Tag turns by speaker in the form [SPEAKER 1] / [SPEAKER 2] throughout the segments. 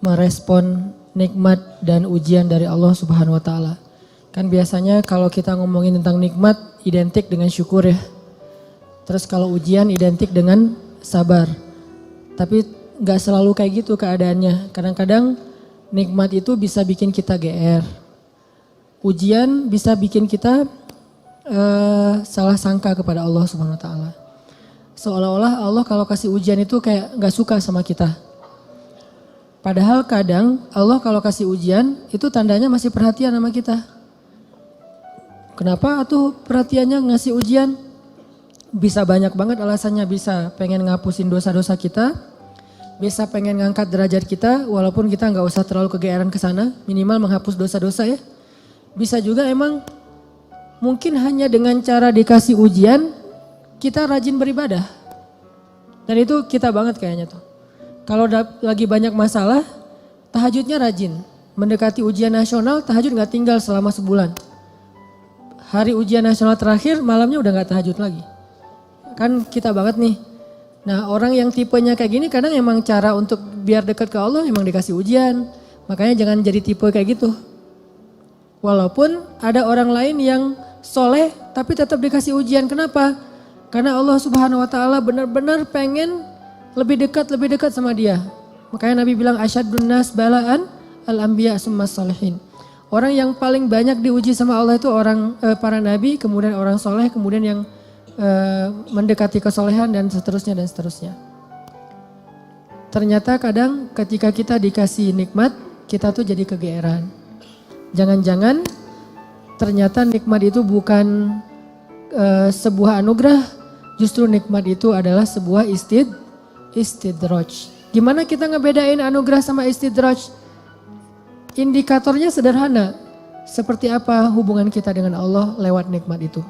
[SPEAKER 1] merespon nikmat dan ujian dari Allah Subhanahu wa taala. Kan biasanya kalau kita ngomongin tentang nikmat identik dengan syukur ya. Terus kalau ujian identik dengan sabar. Tapi gak selalu kayak gitu keadaannya. Kadang-kadang nikmat itu bisa bikin kita GR. Ujian bisa bikin kita salah sangka kepada Allah Subhanahu wa taala. Seolah-olah Allah kalau kasih ujian itu kayak gak suka sama kita. Padahal kadang Allah kalau kasih ujian itu tandanya masih perhatian sama kita. Kenapa tuh perhatiannya ngasih ujian? Bisa banyak banget alasannya, bisa pengen ngapusin dosa-dosa kita, bisa pengen ngangkat derajat kita walaupun kita nggak usah terlalu kegeeran ke sana, minimal menghapus dosa-dosa ya. Bisa juga emang mungkin hanya dengan cara dikasih ujian kita rajin beribadah. Dan itu kita banget kayaknya tuh. Kalau lagi banyak masalah, tahajudnya rajin. Mendekati ujian nasional, tahajud nggak tinggal selama sebulan. Hari ujian nasional terakhir, malamnya udah gak tahajud lagi. Kan kita banget nih. Nah orang yang tipenya kayak gini kadang emang cara untuk biar dekat ke Allah emang dikasih ujian. Makanya jangan jadi tipe kayak gitu. Walaupun ada orang lain yang soleh tapi tetap dikasih ujian. Kenapa? Karena Allah Subhanahu wa taala benar-benar pengen lebih dekat sama dia. Makanya Nabi bilang asyadun nas balaan al-anbiya summas salihin. Orang yang paling banyak diuji sama Allah itu orang para nabi, kemudian orang soleh, kemudian yang mendekati kesolehan dan seterusnya dan seterusnya. Ternyata kadang ketika kita dikasih nikmat, kita tuh jadi kegeeran. Jangan-jangan ternyata nikmat itu bukan sebuah anugerah, justru nikmat itu adalah sebuah istidraj. Gimana kita ngebedain anugerah sama istidraj? Indikatornya sederhana, seperti apa hubungan kita dengan Allah lewat nikmat itu.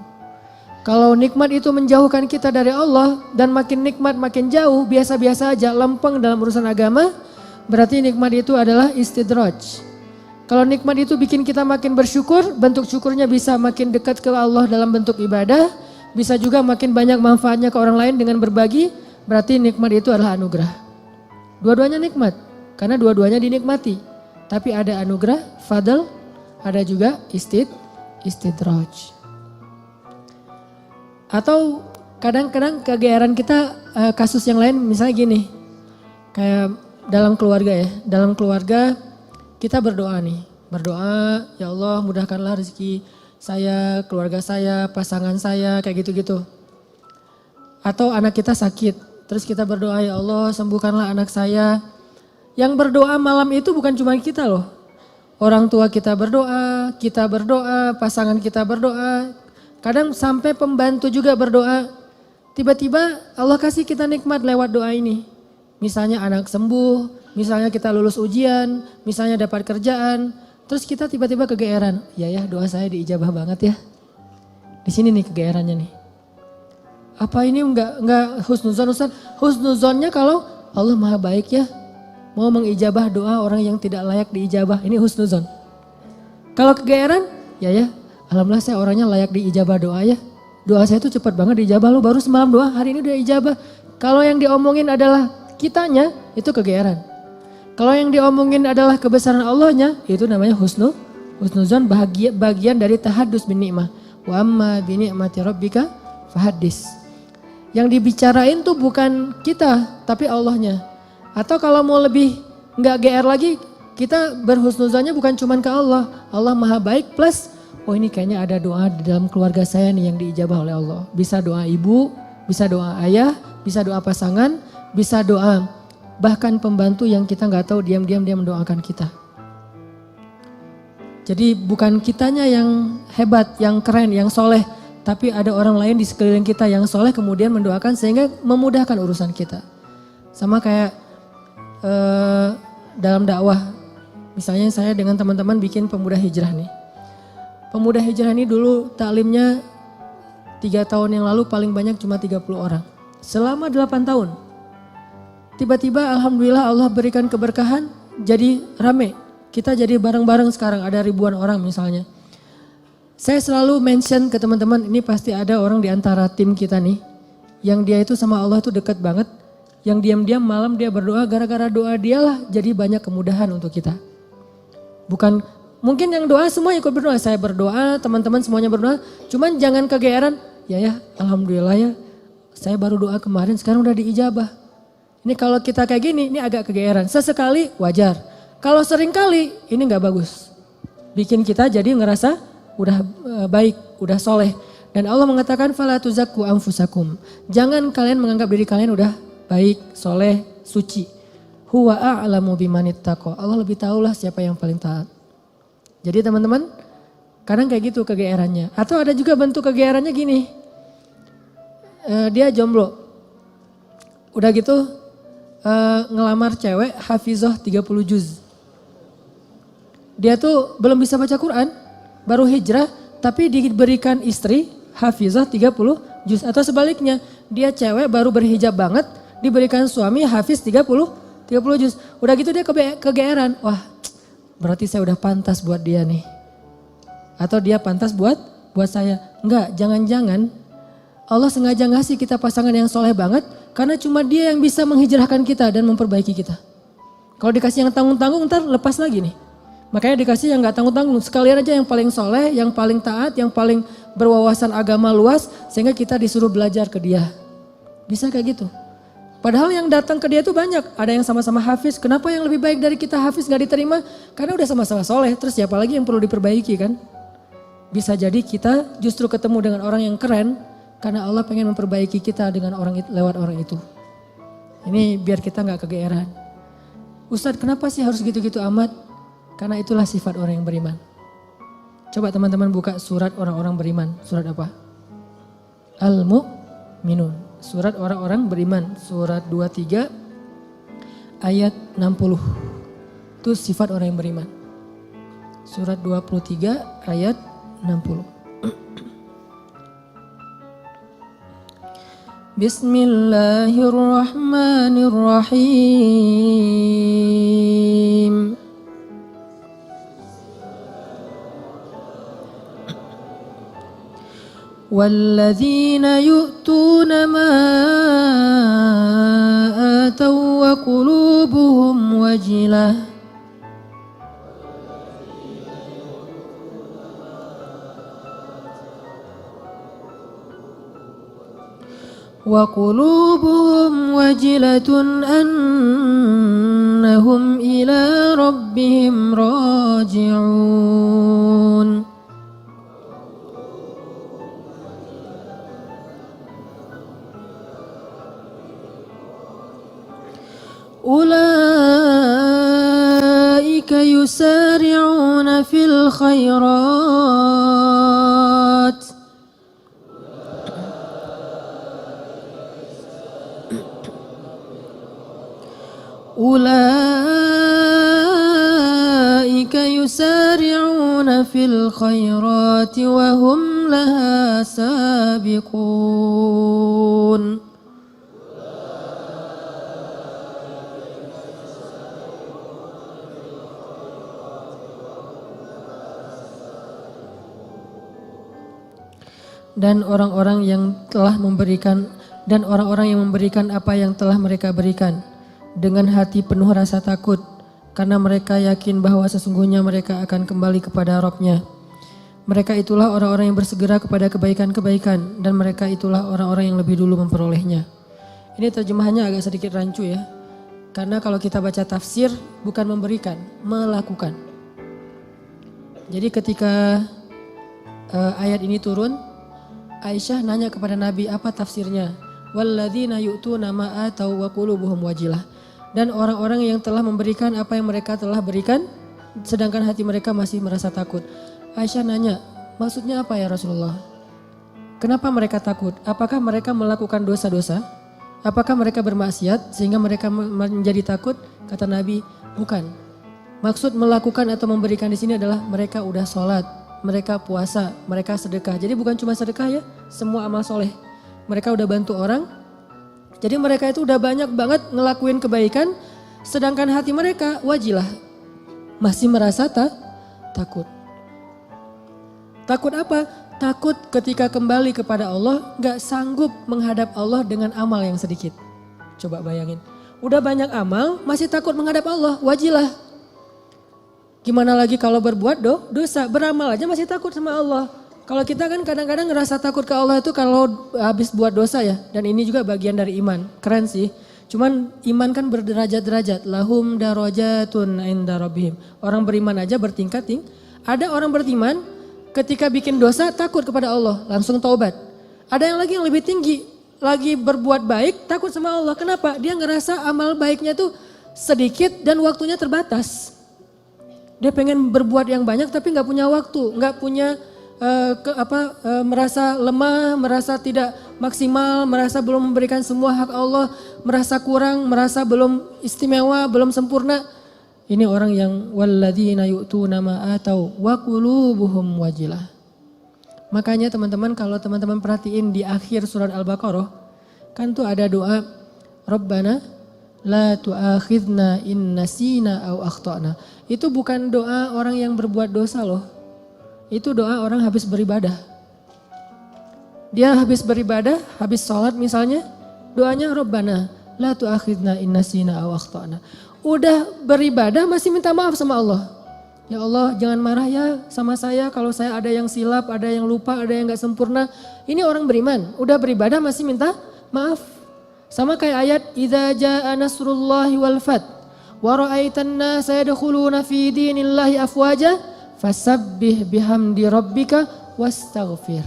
[SPEAKER 1] Kalau nikmat itu menjauhkan kita dari Allah dan makin nikmat makin jauh, biasa-biasa aja, lempeng dalam urusan agama, berarti nikmat itu adalah istidraj. Kalau nikmat itu bikin kita makin bersyukur, bentuk syukurnya bisa makin dekat ke Allah dalam bentuk ibadah, bisa juga makin banyak manfaatnya ke orang lain dengan berbagi, berarti nikmat itu adalah anugerah. Dua-duanya nikmat, karena dua-duanya dinikmati. Tapi ada anugerah, fadl, ada juga istidraj. Atau kadang-kadang kegeeran kita kasus yang lain misalnya gini. Kayak dalam keluarga ya, dalam keluarga kita berdoa nih. Berdoa, ya Allah mudahkanlah rezeki saya, keluarga saya, pasangan saya, kayak gitu-gitu. Atau anak kita sakit, terus kita berdoa, ya Allah sembuhkanlah anak saya. Yang berdoa malam itu bukan cuma kita loh. Orang tua kita berdoa, pasangan kita berdoa. Kadang sampai pembantu juga berdoa. Tiba-tiba Allah kasih kita nikmat lewat doa ini. Misalnya anak sembuh, misalnya kita lulus ujian, misalnya dapat kerjaan. Terus kita tiba-tiba kegeeran. Ya doa saya diijabah banget ya. Di sini nih kegeerannya nih. Apa ini enggak husnuzon Ustaz? Husnuzonnya kalau Allah maha baik ya. Mau mengijabah doa orang yang tidak layak diijabah. Ini husnuzon. Kalau kegeeran, ya alhamdulillah saya orangnya layak diijabah doa ya. Doa saya itu cepat banget diijabah, lu baru semalam doa, hari ini udah ijabah. Kalau yang diomongin adalah kitanya, itu kegeeran. Kalau yang diomongin adalah kebesaran Allahnya, itu namanya husnuzon, bagian dari tahadus bin ni'mah. Wa amma bi ni'mati rabbika fahaddis. Yang dibicarain tuh bukan kita, tapi Allahnya. Atau kalau mau lebih nggak GR lagi, kita berhusnuzonnya bukan cuma ke Allah. Allah maha baik plus, oh ini kayaknya ada doa di dalam keluarga saya nih yang diijabah oleh Allah. Bisa doa ibu, bisa doa ayah, bisa doa pasangan, bisa doa bahkan pembantu yang kita nggak tahu diam-diam dia mendoakan kita. Jadi bukan kitanya yang hebat, yang keren, yang soleh. Tapi ada orang lain di sekeliling kita yang soleh kemudian mendoakan sehingga memudahkan urusan kita. Sama kayak dalam dakwah, misalnya saya dengan teman-teman bikin pemuda hijrah nih. Pemuda hijrah ini dulu taklimnya 3 tahun yang lalu paling banyak cuma 30 orang. Selama 8 tahun. Tiba-tiba alhamdulillah Allah berikan keberkahan jadi rame. Kita jadi bareng-bareng sekarang ada ribuan orang misalnya. Saya selalu mention ke teman-teman ini pasti ada orang di antara tim kita nih. Yang dia itu sama Allah itu dekat banget. yang diam-diam malam dia berdoa, gara-gara doa dialah jadi banyak kemudahan untuk kita. Bukan, mungkin yang doa semua ikut berdoa, saya berdoa, teman-teman semuanya berdoa, cuman jangan kegeeran, ya alhamdulillah ya, saya baru doa kemarin sekarang udah diijabah. Ini kalau kita kayak gini, ini agak kegeeran, sesekali wajar. Kalau sering kali, ini gak bagus. Bikin kita jadi ngerasa udah baik, udah soleh. Dan Allah mengatakan, fala tuzakku anfusakum. Jangan kalian menganggap diri kalian udah baik, soleh, suci. Huwa a'lamu bimanittaqo. Allah lebih tahulah siapa yang paling taat. Jadi teman-teman, kadang kayak gitu kegeerannya. Atau ada juga bentuk kegeerannya gini. Dia jomblo. Udah gitu ngelamar cewek hafizah 30 juz. Dia tuh belum bisa baca Quran, baru hijrah, tapi diberikan istri hafizah 30 juz. Atau sebaliknya, dia cewek baru berhijab banget, diberikan suami hafiz 30 juz. Udah gitu dia kegeeran, wah berarti saya udah pantas buat dia nih. Atau dia pantas buat saya. Enggak, jangan-jangan Allah sengaja ngasih kita pasangan yang soleh banget, karena cuma dia yang bisa menghijrahkan kita dan memperbaiki kita. Kalau dikasih yang tanggung-tanggung ntar lepas lagi nih. Makanya dikasih yang gak tanggung-tanggung, sekalian aja yang paling soleh, yang paling taat, yang paling berwawasan agama luas, sehingga kita disuruh belajar ke dia. Bisa kayak gitu. Padahal yang datang ke dia itu banyak, ada yang sama-sama hafiz, kenapa yang lebih baik dari kita hafiz gak diterima? Karena udah sama-sama soleh, terus siapa lagi yang perlu diperbaiki kan? Bisa jadi kita justru ketemu dengan orang yang keren, karena Allah pengen memperbaiki kita dengan lewat orang itu. Ini biar kita gak kegeeran. Ustadz kenapa sih harus gitu-gitu amat? Karena itulah sifat orang yang beriman. Coba teman-teman buka surat orang-orang beriman. Surat apa? Al-Mu'minun. Surat orang-orang beriman. Surat 23 ayat 60. Itu sifat orang yang beriman. Surat 23 ayat 60. Bismillahirrahmanirrahim. والذين يؤتون ما آتوا وقلوبهم وجلة أنهم إلى ربهم راجعون. أولئك يسارعون في الخيرات وهم لها سابقون. Dan orang-orang yang memberikan apa yang telah mereka berikan dengan hati penuh rasa takut, karena mereka yakin bahwa sesungguhnya mereka akan kembali kepada Rabb-nya. Mereka itulah orang-orang yang bersegera kepada kebaikan-kebaikan, dan mereka itulah orang-orang yang lebih dulu memperolehnya. Ini terjemahannya agak sedikit rancu ya, karena kalau kita baca tafsir bukan memberikan, melakukan. Jadi ketika ayat ini turun, Aisyah nanya kepada Nabi apa tafsirnya. Walladzina yu'tuna ma atau wa qulubuhum wajilah. Dan orang-orang yang telah memberikan apa yang mereka telah berikan, sedangkan hati mereka masih merasa takut. Aisyah nanya, maksudnya apa ya Rasulullah? Kenapa mereka takut? Apakah mereka melakukan dosa-dosa? Apakah mereka bermaksiat sehingga mereka menjadi takut? Kata Nabi, bukan. Maksud melakukan atau memberikan di sini adalah mereka udah sholat, mereka puasa, mereka sedekah. Jadi bukan cuma sedekah ya, semua amal soleh. Mereka udah bantu orang, jadi mereka itu udah banyak banget ngelakuin kebaikan, sedangkan hati mereka wajilah, masih merasa takut. Takut apa? Takut ketika kembali kepada Allah, gak sanggup menghadap Allah dengan amal yang sedikit. Coba bayangin. Udah banyak amal masih takut menghadap Allah, wajilah. Gimana lagi kalau berbuat dosa, beramal aja masih takut sama Allah. Kalau kita kan kadang-kadang ngerasa takut ke Allah itu kalau habis buat dosa ya. Dan ini juga bagian dari iman, keren sih. Cuman iman kan berderajat-derajat. Lahum darajatun inda rabbihim. Orang beriman aja bertingkat-tingkat. Ada orang beriman ketika bikin dosa takut kepada Allah, langsung taubat. Ada yang lagi yang lebih tinggi, lagi berbuat baik takut sama Allah. Kenapa? Dia ngerasa amal baiknya tuh sedikit dan waktunya terbatas. Dia pengen berbuat yang banyak tapi nggak punya waktu, nggak punya merasa lemah, merasa tidak maksimal, merasa belum memberikan semua hak Allah, merasa kurang, merasa belum istimewa, belum sempurna. Ini orang yang walladzina yu'tuna ma atau wa qulubuhum wajilah. Makanya teman-teman kalau teman-teman perhatiin di akhir surat Al-Baqarah kan tuh ada doa Rabbana la tu'akhidna in nasina aw akhtana. Itu bukan doa orang yang berbuat dosa loh. Itu doa orang habis beribadah. Dia habis beribadah, habis sholat misalnya, doanya Rabbana la tu'akhidna in nasina aw akhtana. Udah beribadah masih minta maaf sama Allah. Ya Allah jangan marah ya sama saya kalau saya ada yang silap, ada yang lupa, ada yang gak sempurna. Ini orang beriman, udah beribadah masih minta maaf. Sama kayak ayat idza jaa nasrullahi wal fath wa ra'aitan nasa yadkhuluna fi dinillahi afwaja fasabbih bihamdi rabbika wastaghfir.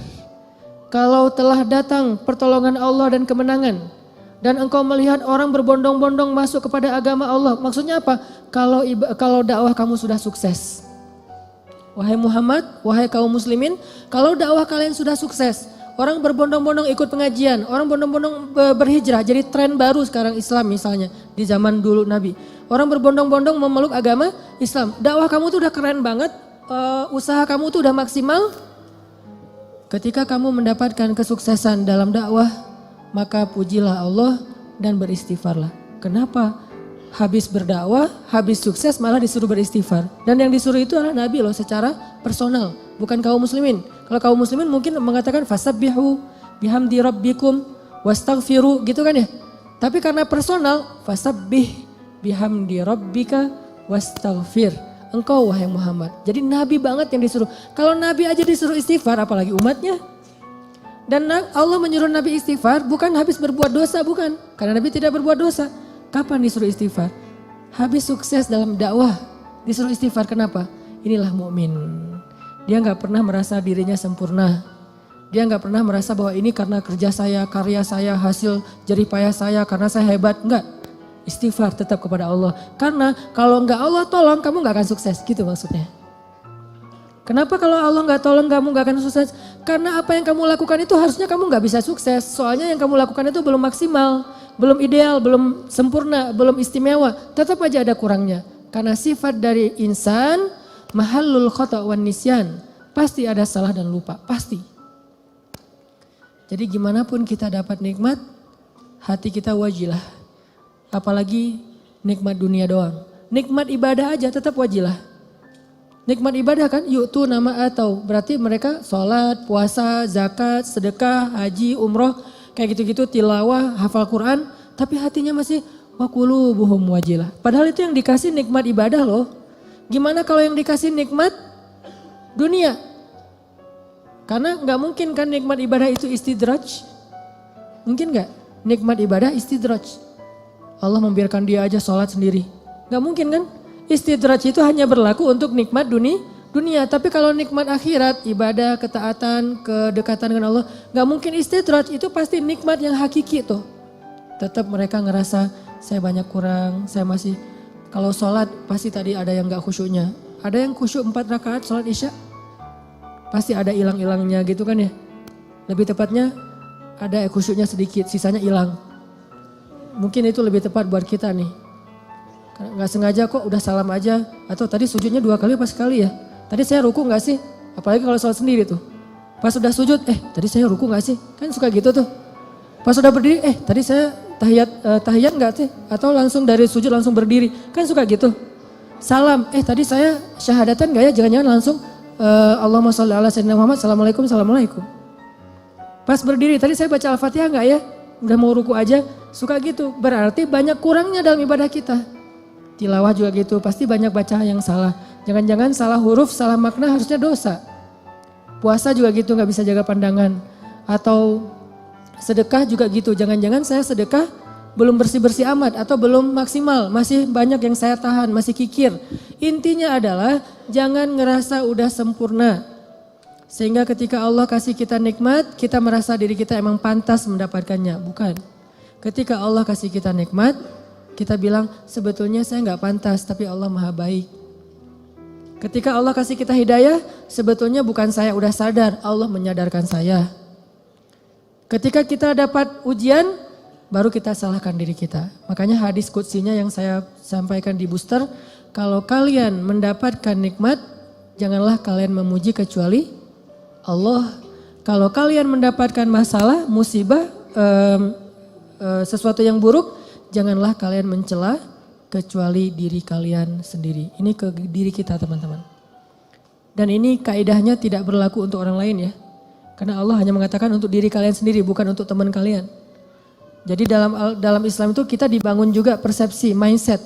[SPEAKER 1] Kalau telah datang pertolongan Allah dan kemenangan dan engkau melihat orang berbondong-bondong masuk kepada agama Allah. Maksudnya apa? Kalau dakwah kamu sudah sukses. Wahai Muhammad, wahai kaum muslimin, kalau dakwah kalian sudah sukses. Orang berbondong-bondong ikut pengajian, orang berbondong-bondong berhijrah. Jadi tren baru sekarang Islam misalnya di zaman dulu Nabi. Orang berbondong-bondong memeluk agama Islam. Dakwah kamu tuh udah keren banget, usaha kamu tuh udah maksimal. Ketika kamu mendapatkan kesuksesan dalam dakwah, maka pujilah Allah dan beristighfarlah. Kenapa? Habis berdakwah, habis sukses malah disuruh beristighfar. Dan yang disuruh itu adalah Nabi loh secara personal, bukan kaum muslimin. Kalau kaum muslimin mungkin mengatakan fasabbihu bihamdi rabbikum wastaghfiru gitu kan ya. Tapi karena personal, fasabbih bihamdi rabbika wastaghfir. Engkau wahai Muhammad. Jadi Nabi banget yang disuruh. Kalau Nabi aja disuruh istighfar apalagi umatnya. Dan Allah menyuruh Nabi istighfar bukan habis berbuat dosa, bukan. Karena Nabi tidak berbuat dosa. Kapan disuruh istighfar? Habis sukses dalam dakwah disuruh istighfar. Kenapa? Inilah mukmin. Dia nggak pernah merasa dirinya sempurna. Dia nggak pernah merasa bahwa ini karena kerja saya, karya saya, hasil jerih payah saya, karena saya hebat. Enggak. Istighfar tetap kepada Allah. Karena kalau nggak Allah tolong kamu nggak akan sukses. Gitu maksudnya. Kenapa kalau Allah nggak tolong kamu nggak akan sukses? Karena apa yang kamu lakukan itu harusnya kamu nggak bisa sukses. Soalnya yang kamu lakukan itu belum maksimal, belum ideal, belum sempurna, belum istimewa. Tetap aja ada kurangnya. Karena sifat dari insan mahallul khata' wan nisyan. Pasti ada salah dan lupa, pasti. Jadi gimana pun kita dapat nikmat, hati kita wajilah. Apalagi nikmat dunia doang. Nikmat ibadah aja tetap wajilah. Nikmat ibadah kan yu'tu nama atau berarti mereka sholat, puasa, zakat, sedekah, haji, umroh kayak gitu-gitu tilawah, hafal Quran tapi hatinya masih wa qulubuhum wajilah. Padahal itu yang dikasih nikmat ibadah loh. Gimana kalau yang dikasih nikmat dunia? Karena nggak mungkin kan nikmat ibadah itu istidraj. Mungkin nggak? Nikmat ibadah istidraj. Allah membiarkan dia aja sholat sendiri. Nggak mungkin kan? Istidraj itu hanya berlaku untuk nikmat dunia. Tapi kalau nikmat akhirat, ibadah, ketaatan, kedekatan dengan Allah, gak mungkin istidraj, itu pasti nikmat yang hakiki tuh. Tetap mereka ngerasa saya banyak kurang, saya masih, kalau sholat pasti tadi ada yang gak khusyuknya. Ada yang khusyuk 4 rakaat sholat isya, pasti ada hilang-hilangnya gitu kan ya. Lebih tepatnya ada khusyuknya sedikit, sisanya hilang. Mungkin itu lebih tepat buat kita nih. Gak sengaja kok udah salam aja. Atau tadi sujudnya 2 kali apa sekali ya. Tadi saya ruku gak sih? Apalagi kalau sholat sendiri tuh. Pas udah sujud, tadi saya ruku gak sih? Kan suka gitu tuh. Pas udah berdiri, tadi saya tahiyat gak sih? Atau langsung dari sujud langsung berdiri. Kan suka gitu. Salam, tadi saya syahadatan gak ya? Jangan-jangan langsung Allahumma sholli ala sayyidina Muhammad, assalamualaikum, assalamualaikum. Pas berdiri, tadi saya baca Al-Fatihah gak ya? udah mau ruku aja suka gitu. Berarti banyak kurangnya dalam ibadah kita. Tilawah juga gitu, pasti banyak baca yang salah. Jangan-jangan salah huruf, salah makna harusnya dosa. Puasa juga gitu, gak bisa jaga pandangan. Atau sedekah juga gitu, jangan-jangan saya sedekah belum bersih-bersih amat atau belum maksimal. Masih banyak yang saya tahan, masih kikir. Intinya adalah jangan ngerasa udah sempurna. Sehingga ketika Allah kasih kita nikmat, kita merasa diri kita emang pantas mendapatkannya. Bukan. Ketika Allah kasih kita nikmat, kita bilang sebetulnya saya gak pantas tapi Allah maha baik. Ketika Allah kasih kita hidayah, sebetulnya bukan saya udah sadar, Allah menyadarkan saya. Ketika kita dapat ujian, baru kita salahkan diri kita. Makanya hadis qudsinya yang saya sampaikan di booster, kalau kalian mendapatkan nikmat, janganlah kalian memuji kecuali Allah. Kalau kalian mendapatkan masalah, musibah, sesuatu yang buruk, janganlah kalian mencela kecuali diri kalian sendiri. Ini ke diri kita teman-teman. Dan ini kaidahnya tidak berlaku untuk orang lain ya. Karena Allah hanya mengatakan untuk diri kalian sendiri, bukan untuk teman kalian. Jadi dalam Islam itu kita dibangun juga persepsi, mindset.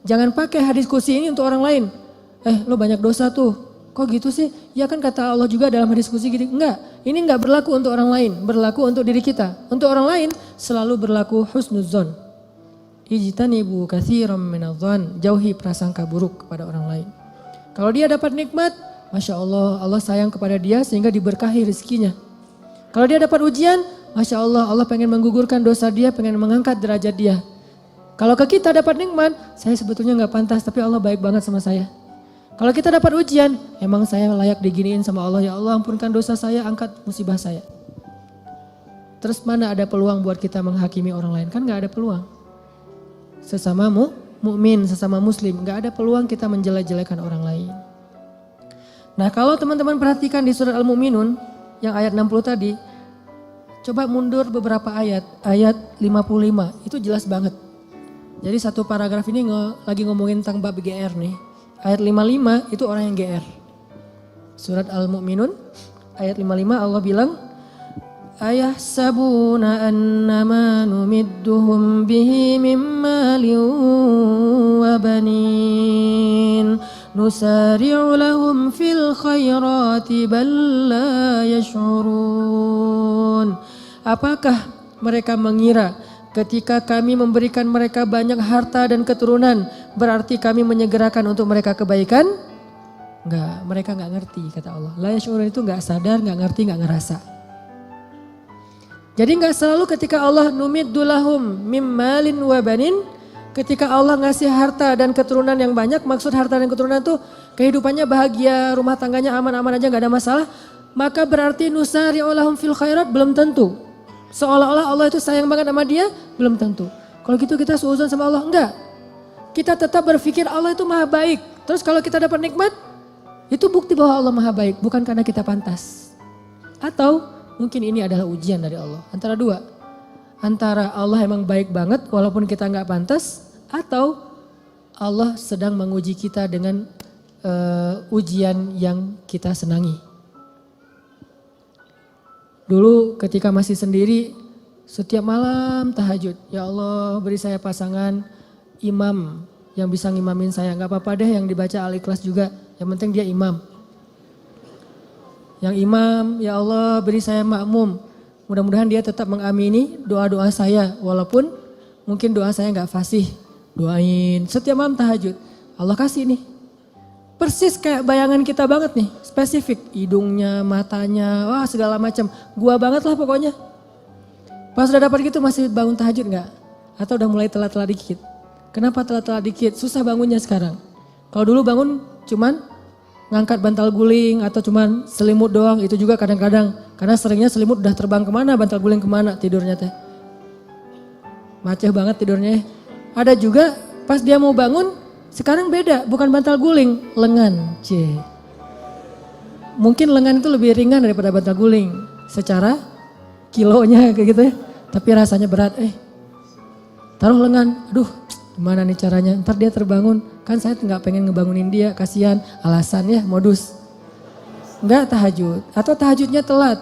[SPEAKER 1] Jangan pakai hadis qudsi ini untuk orang lain. Lo banyak dosa tuh. Kok gitu sih? Ya kan kata Allah juga dalam hadis qudsi gitu. Enggak, ini enggak berlaku untuk orang lain, berlaku untuk diri kita. Untuk orang lain selalu berlaku husnuzon. Ijtanibu katsiran minadh-dhon, jauhi prasangka buruk kepada orang lain. Kalau dia dapat nikmat, Masya Allah, Allah sayang kepada dia sehingga diberkahi rezekinya. Kalau dia dapat ujian, Masya Allah, Allah pengen menggugurkan dosa dia, pengen mengangkat derajat dia. Kalau ke kita dapat nikmat, saya sebetulnya gak pantas tapi Allah baik banget sama saya. Kalau kita dapat ujian, emang saya layak diginiin sama Allah, ya Allah ampunkan dosa saya, angkat musibah saya. Terus mana ada peluang buat kita menghakimi orang lain? Kan gak ada peluang. Sesama mukmin, sesama muslim, gak ada peluang kita menjelek-jelekan orang lain. Nah kalau teman-teman perhatikan di surat Al-Mu'minun yang ayat 60 tadi, coba mundur beberapa ayat 55 itu jelas banget. Jadi satu paragraf ini lagi ngomongin tentang bab GR nih. Ayat 55 itu orang yang GR. Surat Al-Mu'minun ayat 55 Allah bilang, ayahsabuna annama numidduhum bihi min malin wa banin nusari'u lahum fil khairati bal la yash'urun. Apakah mereka mengira ketika kami memberikan mereka banyak harta dan keturunan berarti kami menyegerakan untuk mereka kebaikan? Enggak, mereka enggak ngerti kata Allah. La yash'urun itu enggak sadar, enggak ngerti, enggak ngerasa. Jadi enggak selalu ketika Allah numiddu lahum mim malin wa banin, ketika Allah ngasih harta dan keturunan yang banyak, maksud harta dan keturunan itu kehidupannya bahagia, rumah tangganya aman-aman aja enggak ada masalah, maka berarti nusari'u lahum fil khairat belum tentu. Seolah-olah Allah itu sayang banget sama dia, belum tentu. Kalau gitu kita suudzon sama Allah, enggak. Kita tetap berpikir Allah itu maha baik. Terus kalau kita dapat nikmat, itu bukti bahwa Allah maha baik, bukan karena kita pantas. Atau mungkin ini adalah ujian dari Allah. Antara dua. Antara Allah emang baik banget walaupun kita nggak pantas. Atau Allah sedang menguji kita dengan ujian yang kita senangi. Dulu ketika masih sendiri, setiap malam tahajud. Ya Allah beri saya pasangan imam yang bisa ngimamin saya. Nggak apa-apa deh yang dibaca Al-Ikhlas juga. Yang penting dia imam. Yang imam, ya Allah beri saya makmum. Mudah-mudahan dia tetap mengamini doa-doa saya. Walaupun mungkin doa saya gak fasih. Doain setiap malam tahajud. Allah kasih nih. Persis kayak bayangan kita banget nih. Spesifik. Hidungnya, matanya, wah segala macam. Gua banget lah pokoknya. Pas udah dapat gitu masih bangun tahajud gak? Atau udah mulai telat-telat dikit? Kenapa telat-telat dikit? Susah bangunnya sekarang. Kalau dulu bangun cuman ngangkat bantal guling atau cuman selimut doang, itu juga kadang-kadang. Karena seringnya selimut udah terbang kemana, bantal guling kemana tidurnya teh. Maceh banget tidurnya. Ada juga pas dia mau bangun, sekarang beda, bukan bantal guling, lengan. Mungkin lengan itu lebih ringan daripada bantal guling. Secara kilonya kayak gitu ya. Tapi rasanya berat, taruh lengan, aduh gimana nih caranya, ntar dia terbangun. Kan saya nggak pengen ngebangunin dia, kasihan, alasan ya modus. Enggak tahajud, atau tahajudnya telat.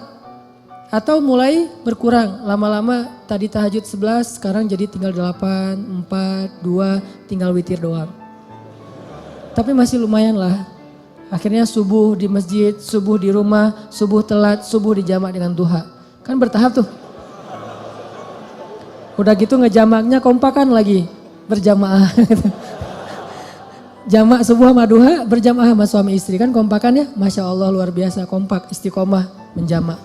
[SPEAKER 1] Atau mulai berkurang, lama-lama tadi tahajud 11, sekarang jadi tinggal 8, 4, 2, tinggal witir doang. Tapi masih lumayan lah. Akhirnya subuh di masjid, subuh di rumah, subuh telat, subuh dijamak dengan duha. Kan bertahap tuh. Udah gitu ngejamaknya kompakan lagi, berjamaah. Jamak subuh sama duha berjamaah sama suami istri, kan kompakan ya. Masya Allah luar biasa, kompak, istiqomah, menjamak.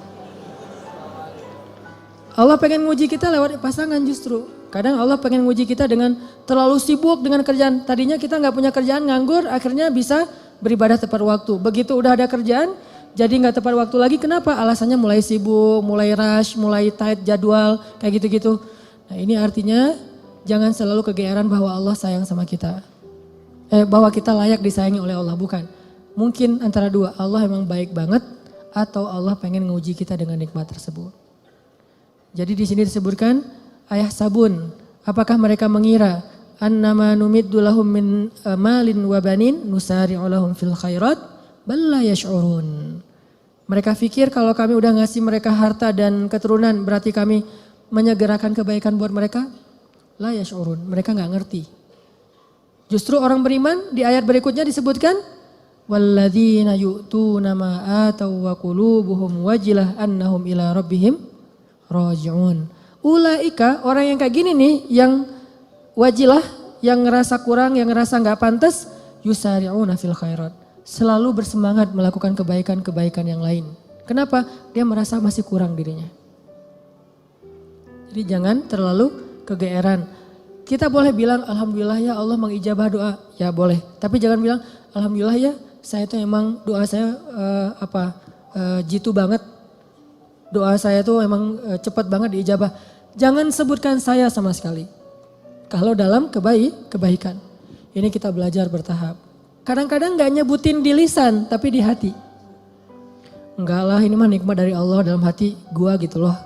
[SPEAKER 1] Allah pengen nguji kita lewat pasangan justru. Kadang Allah pengen nguji kita dengan terlalu sibuk dengan kerjaan. Tadinya kita nggak punya kerjaan, nganggur, akhirnya bisa beribadah tepat waktu. Begitu udah ada kerjaan, jadi nggak tepat waktu lagi. Kenapa? Alasannya mulai sibuk, mulai rush, mulai tight jadwal, kayak gitu-gitu. Nah ini artinya jangan selalu kegeeran bahwa Allah sayang sama kita. Bahwa kita layak disayangi oleh Allah, bukan. Mungkin antara dua, Allah emang baik banget atau Allah pengen nguji kita dengan nikmat tersebut. Jadi di sini disebutkan ayah sabun, apakah mereka mengira annama numiddu lahum min malin wa banin nusari'u lahum fil khairat bal la yash'urun. Mereka pikir kalau kami udah ngasih mereka harta dan keturunan berarti kami menyegerakan kebaikan buat mereka? La yash'urun, mereka nggak ngerti. Justru orang beriman di ayat berikutnya disebutkan walladzina yu'tuna ma atau wa qulubuhum wajilah annahum ila rabbihim raji'un. Ulaika orang yang kayak gini nih, yang wajilah, yang ngerasa kurang, yang ngerasa nggak pantas, yusari'una fil khairat. Selalu bersemangat melakukan kebaikan-kebaikan yang lain. Kenapa? Dia merasa masih kurang dirinya. Jadi jangan terlalu kegeeran. Kita boleh bilang alhamdulillah ya Allah mengijabah doa, ya boleh. Tapi jangan bilang alhamdulillah ya saya itu emang doa saya jitu banget. Doa saya tuh emang cepat banget diijabah. Jangan sebutkan saya sama sekali. Kalau dalam kebaikan. Ini kita belajar bertahap. Kadang-kadang gak nyebutin di lisan tapi di hati. Enggak lah ini mah nikmat dari Allah dalam hati gua gitu loh.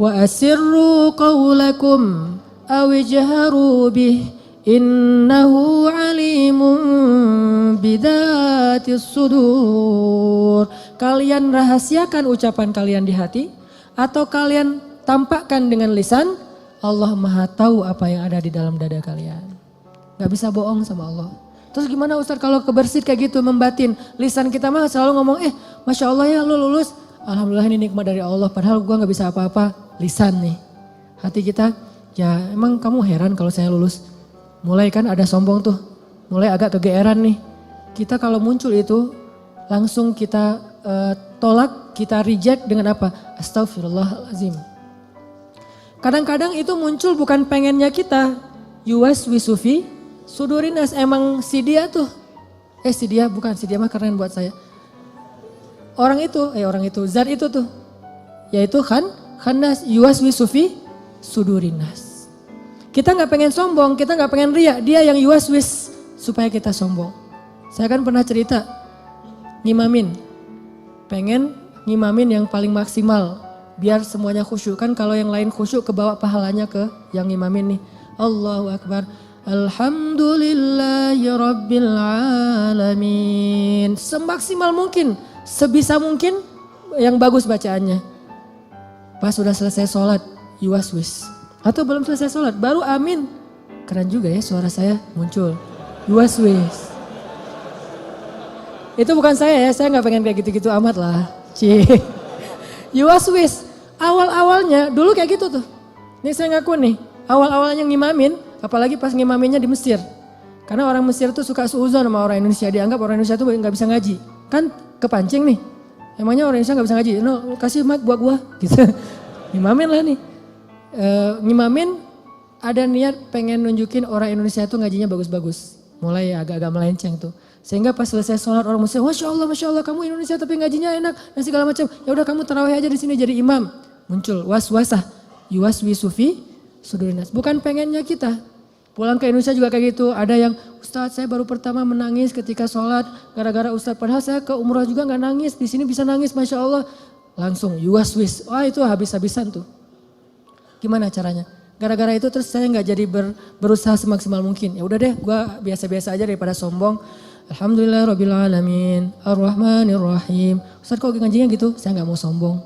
[SPEAKER 1] Wa asirru qawlakum awijharu bih innahu alimun bidatis sudur. Kalian rahasiakan ucapan kalian di hati atau kalian tampakkan dengan lisan, Allah Maha tahu apa yang ada di dalam dada kalian. Gak bisa bohong sama Allah. Terus gimana Ustadz kalau kebersit kayak gitu membatin? Lisan kita mah selalu ngomong Masya Allah ya lu lulus. Alhamdulillah ini nikmat dari Allah padahal gua gak bisa apa-apa. Lisan nih. Hati kita ya emang kamu heran kalau saya lulus. Mulai kan ada sombong tuh. Mulai agak kegeeran nih. Kita kalau muncul itu langsung kita tolak, kita reject dengan apa? Astagfirullahaladzim. Kadang-kadang itu muncul bukan pengennya kita. Yuwas wisufi sudurinas, emang si dia tuh. Si dia bukan, si dia mah keren buat saya. Orang itu, zat itu tuh. Yaitu khannas yuwas wisufi sudurinas. Kita gak pengen sombong, kita gak pengen riak. Dia yang yuwas wis supaya kita sombong. Saya kan pernah cerita, ngimamin. Pengen ngimamin yang paling maksimal. Biar semuanya khusyuk. Kan kalau yang lain khusyuk kebawa pahalanya ke yang ngimamin nih. Allahu Akbar. Alhamdulillahi Rabbil Alamin. Semaksimal mungkin. Sebisa mungkin yang bagus bacaannya. Pas sudah selesai sholat. Yuwaswis. Atau belum selesai sholat. Baru amin. Keren juga ya suara saya muncul. Yuwaswis. Itu bukan saya nggak pengen kayak gitu-gitu amat lah. Yuwaswis, awal-awalnya dulu kayak gitu tuh. Ini saya ngaku nih, awal-awalnya ngimamin, apalagi pas ngimaminnya di Mesir. Karena orang Mesir tuh suka suuzon sama orang Indonesia, dianggap orang Indonesia tuh nggak bisa ngaji. Kan kepancing nih, emangnya orang Indonesia nggak bisa ngaji? No, kasih mic buat gua, gitu. Ngimamin lah nih. Ngimamin ada niat pengen nunjukin orang Indonesia tuh ngajinya bagus-bagus. Mulai agak-agak melenceng tuh. Sehingga pas selesai sholat orang muslim, Masya Allah kamu Indonesia tapi ngajinya enak dan segala macam. Ya udah kamu tarawih aja di sini jadi imam. Muncul waswasah, yuwaswisufi sudurinas. Bukan pengennya kita. Pulang ke Indonesia juga kayak gitu. Ada yang Ustadz saya baru pertama menangis ketika sholat gara-gara Ustadz. Padahal saya ke umrah juga gak nangis. Di sini bisa nangis Masya Allah. Langsung yuwaswis. Wah itu habis-habisan tuh. Gimana caranya? Gara-gara itu terus saya gak jadi berusaha semaksimal mungkin. Ya udah deh gue biasa-biasa aja daripada sombong. Alhamdulillah Rabbil Alamin, Ar-Rahmanir Rahim. Ustaz kok ngajinya gitu? Saya nggak mau sombong.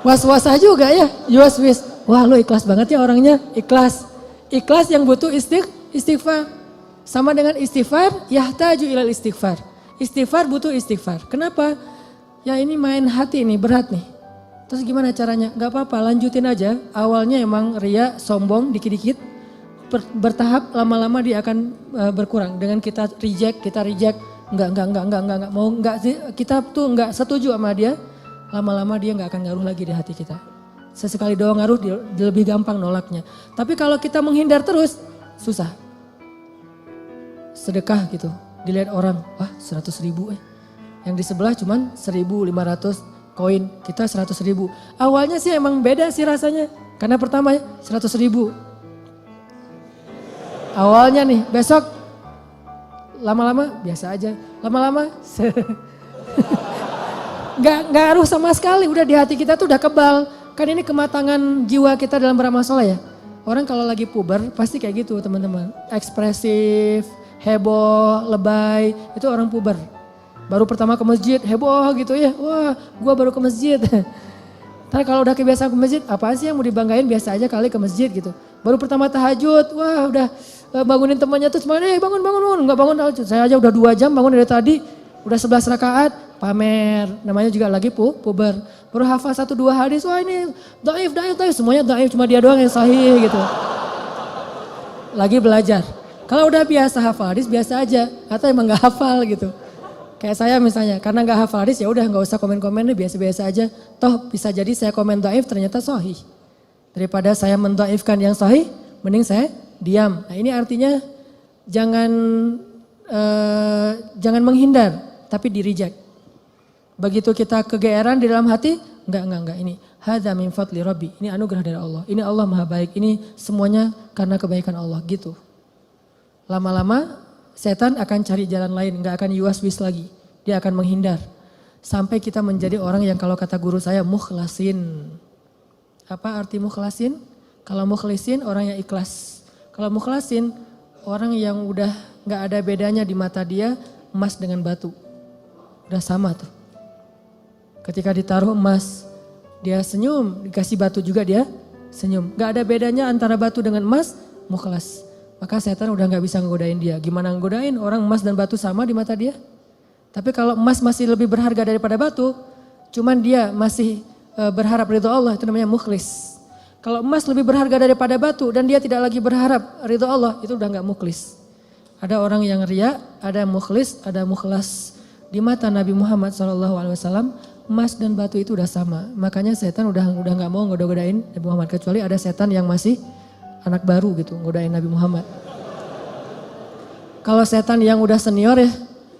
[SPEAKER 1] Was-was juga ya, was-was. Wah lu ikhlas banget ya orangnya, ikhlas. Ikhlas yang butuh istighfar. Sama dengan istighfar, yahtaju ilal istighfar. Istighfar butuh istighfar. Kenapa? Ya ini main hati nih, berat nih. Terus gimana caranya? Gak apa-apa, lanjutin aja. Awalnya emang ria, sombong, dikit-dikit. Bertahap, lama-lama dia akan berkurang. Dengan kita reject. Enggak. Mau enggak sih, kita tuh enggak setuju sama dia. Lama-lama dia enggak akan ngaruh lagi di hati kita. Sesekali doang ngaruh, dia lebih gampang nolaknya. Tapi kalau kita menghindar terus, susah. Sedekah gitu, dilihat orang, wah 100.000 Yang di sebelah cuman 1.500 koin, kita 100.000. Awalnya sih emang beda sih rasanya. Karena pertama 100.000. Awalnya nih, besok lama-lama biasa aja. Lama-lama nggak ngaruh sama sekali. Udah di hati kita tuh udah kebal. Kan ini kematangan jiwa kita dalam bermasalah ya. Orang kalau lagi puber pasti kayak gitu teman-teman. Ekspresif, heboh, lebay, itu orang puber. Baru pertama ke masjid, heboh gitu ya. Wah, gua baru ke masjid. Tapi kalau udah kebiasaan ke masjid, apaan sih yang mau dibanggain, biasa aja kali ke masjid gitu. Baru pertama tahajud, wah udah bangunin temannya tuh semuanya, bangun. Enggak bangun, saya aja udah 2 jam bangun dari tadi. Udah 11 rakaat, pamer. Namanya juga lagi puber. Baru hafal 1-2 hadis, wah ini dhaif. Semuanya dhaif, cuma dia doang yang sahih gitu. Lagi belajar. Kalau udah biasa hafal hadis, biasa aja. Atau emang gak hafal gitu. Kayak saya misalnya, karena gak hafal hadis ya udah gak usah komen-komen deh, biasa-biasa aja. Toh bisa jadi saya komen dhaif ternyata sahih. Daripada saya mendhaifkan yang sahih, mending saya diam. Nah ini artinya jangan menghindar, tapi di-reject. Begitu kita kegeeran di dalam hati, enggak. Ini hadza min fadli rabbi. Ini anugerah dari Allah. Ini Allah Maha Baik. Ini semuanya karena kebaikan Allah gitu. Lama-lama setan akan cari jalan lain, enggak akan yuwas-wis lagi. Dia akan menghindar. Sampai kita menjadi orang yang kalau kata guru saya mukhlasin. Apa arti mukhlasin? Kalau mukhlisin orang yang ikhlas. Kalau mukhlasin orang yang udah enggak ada bedanya di mata dia emas dengan batu. Udah sama tuh. Ketika ditaruh emas, dia senyum, dikasih batu juga dia senyum. Gak ada bedanya antara batu dengan emas, mukhlas. Maka setan udah gak bisa ngegodain dia. Gimana ngegodain? Orang emas dan batu sama di mata dia. Tapi kalau emas masih lebih berharga daripada batu, cuman dia masih berharap ridho Allah, itu namanya mukhlis. Kalau emas lebih berharga daripada batu dan dia tidak lagi berharap ridho Allah, itu udah gak mukhlis. Ada orang yang riya, ada mukhlis, ada mukhlas. Di mata Nabi Muhammad SAW, emas dan batu itu udah sama. Makanya setan udah gak mau ngoda-ngodain Nabi Muhammad. Kecuali ada setan yang masih anak baru gitu, ngodain Nabi Muhammad. Kalau setan yang udah senior ya,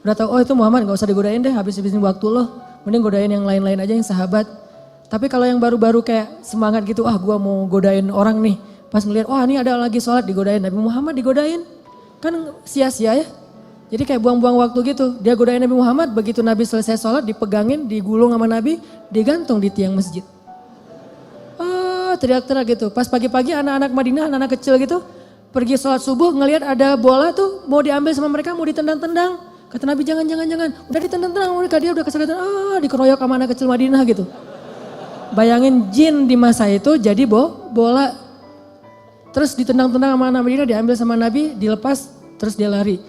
[SPEAKER 1] udah tahu oh itu Muhammad gak usah digodain deh, habis-habisin waktu loh. Mending godain yang lain-lain aja yang sahabat. Tapi kalau yang baru-baru kayak semangat gitu, gua mau godain orang nih. Pas ngeliat, ini ada lagi sholat digodain, Nabi Muhammad digodain. Kan sia-sia ya. Jadi kayak buang-buang waktu gitu. Dia godain Nabi Muhammad, begitu Nabi selesai sholat dipegangin, digulung sama Nabi, digantung di tiang masjid. Teriak-teriak gitu. Pas pagi-pagi anak-anak Madinah, anak-anak kecil gitu, pergi sholat subuh ngelihat ada bola tuh mau diambil sama mereka, mau ditendang-tendang. Kata Nabi jangan. Udah ditendang-tendang mereka, dia udah kesakitan, dikeroyok sama anak kecil Madinah gitu. Bayangin jin di masa itu jadi bola. Terus ditendang-tendang sama anak Madinah, diambil sama Nabi, dilepas, terus dia lari.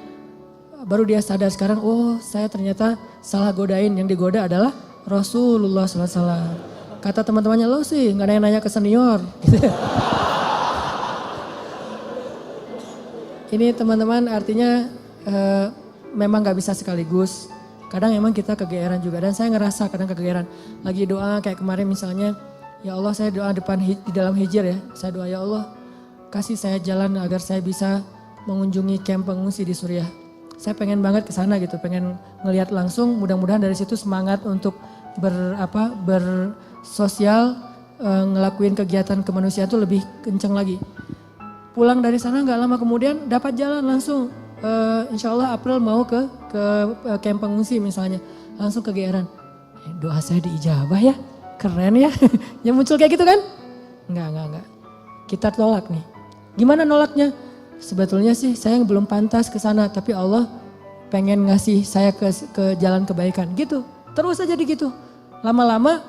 [SPEAKER 1] Baru dia sadar sekarang, saya ternyata salah godain. Yang digoda adalah Rasulullah SAW. Kata teman-temannya, lo sih gak nanya-nanya ke senior. Ini teman-teman artinya memang gak bisa sekaligus. Kadang emang kita kegeeran juga. Dan saya ngerasa kadang kegeeran. Lagi doa kayak kemarin misalnya, ya Allah saya doa di dalam hijir ya. Saya doa ya Allah kasih saya jalan agar saya bisa mengunjungi kamp pengungsi di Suriah. Saya pengen banget ke sana gitu, pengen ngelihat langsung, mudah-mudahan dari situ semangat untuk bersosial, ngelakuin kegiatan kemanusiaan itu lebih kenceng lagi. Pulang dari sana nggak lama kemudian dapat jalan langsung, insya Allah April mau ke kamp pengungsi misalnya, langsung kegeeran. Doa saya diijabah ya, keren ya, yang muncul kayak gitu kan? Enggak. Kita tolak nih. Gimana nolaknya? sebetulnya sih saya belum pantas ke sana, tapi Allah pengen ngasih saya ke jalan kebaikan gitu. Terus aja gitu. Lama-lama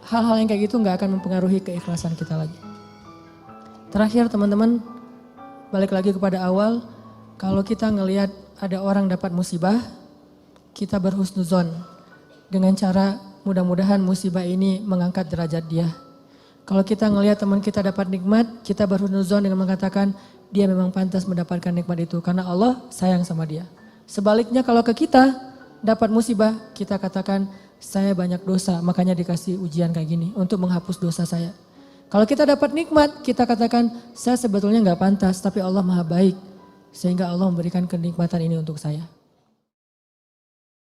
[SPEAKER 1] hal-hal yang kayak gitu nggak akan mempengaruhi keikhlasan kita lagi. Terakhir teman-teman, balik lagi kepada awal, kalau kita ngelihat ada orang dapat musibah, kita berhusnuzon dengan cara mudah-mudahan musibah ini mengangkat derajat dia. Kalau kita ngelihat teman kita dapat nikmat, kita berhusnuzon dengan mengatakan dia memang pantas mendapatkan nikmat itu karena Allah sayang sama dia. Sebaliknya kalau ke kita dapat musibah, kita katakan saya banyak dosa makanya dikasih ujian kayak gini untuk menghapus dosa saya. Kalau kita dapat nikmat, kita katakan saya sebetulnya nggak pantas tapi Allah maha baik sehingga Allah memberikan kenikmatan ini untuk saya.